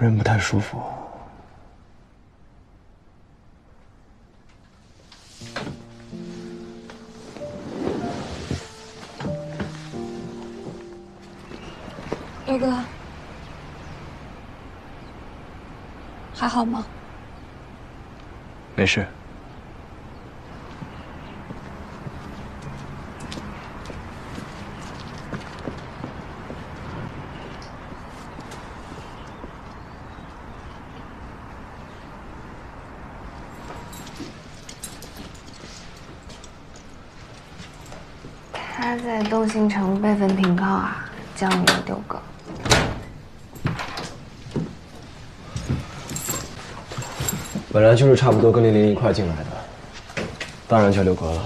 人不太舒服。刘哥，还好吗？没事。他在东兴城辈分挺高啊，叫你刘哥。本来就是差不多跟玲玲一块进来的，当然叫刘哥了。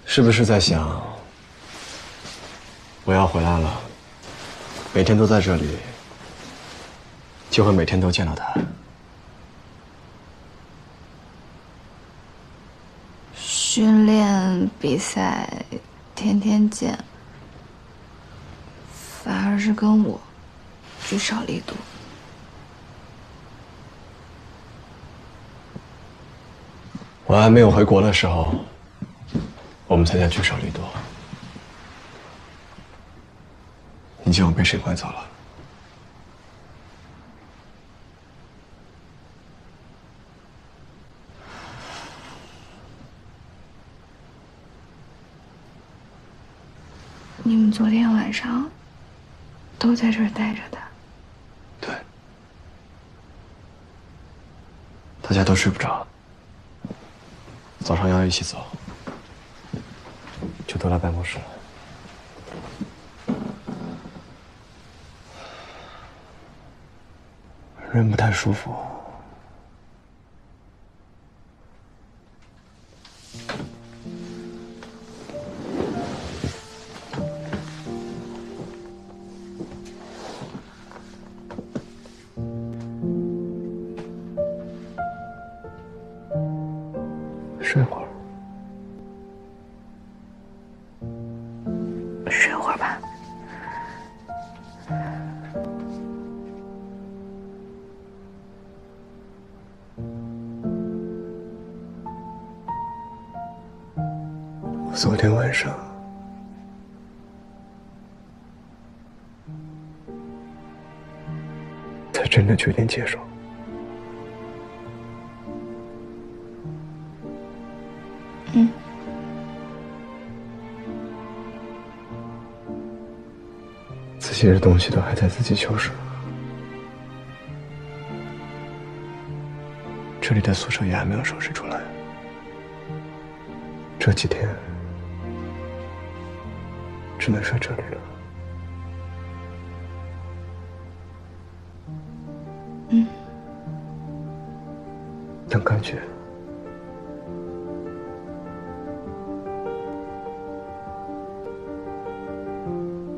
是不是在想，我要回来了，每天都在这里，就会每天都见到他？训练比赛天天见，反而是跟我聚少离多。我还没有回国的时候，我们才叫聚少离多。你今晚被谁拐走了？你们昨天晚上都在这儿待着的？对，大家都睡不着，早上要一起走，就都来办公室了。人不太舒服。睡会儿。睡会儿吧。昨天晚上，才真的决定接受。自己的东西都还在自己收拾，这里的宿舍也还没有收拾出来。这几天只能睡这里了。等感觉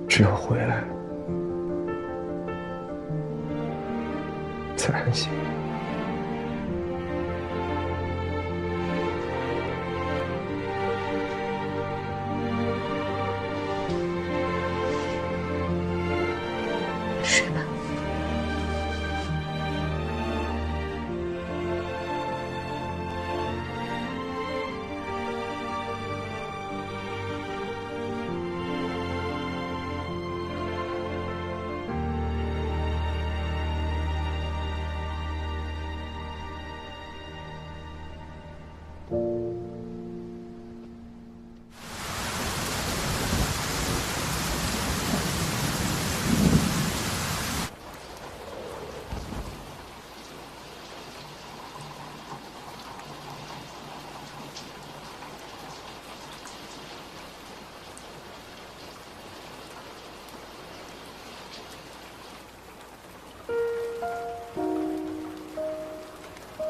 只有回来才安心。睡吧。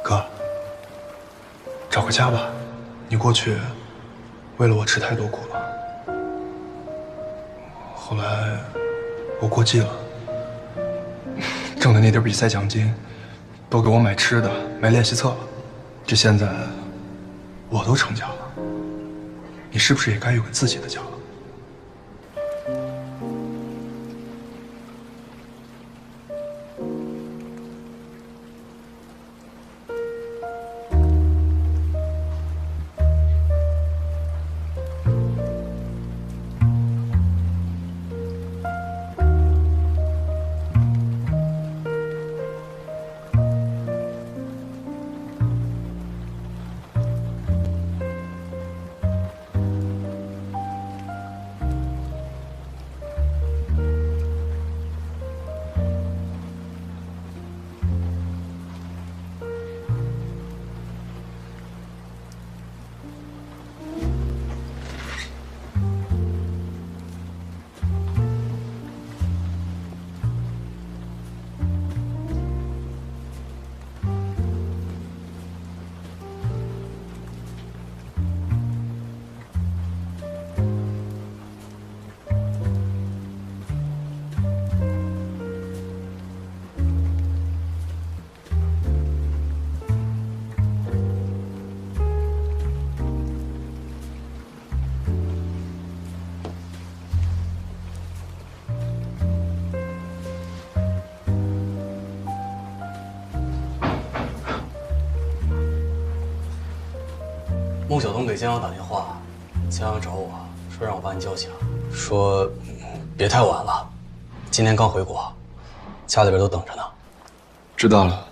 哥，找个家吧，你过去为了我吃太多苦了。后来我过季了，挣的那点比赛奖金都给我买吃的、买练习册了。这现在我都成家了，你是不是也该有个自己的家了？孟小冬给江阳打电话，江阳找我说让我把你叫醒，说别太晚了，今天刚回国，家里边都等着呢。知道了。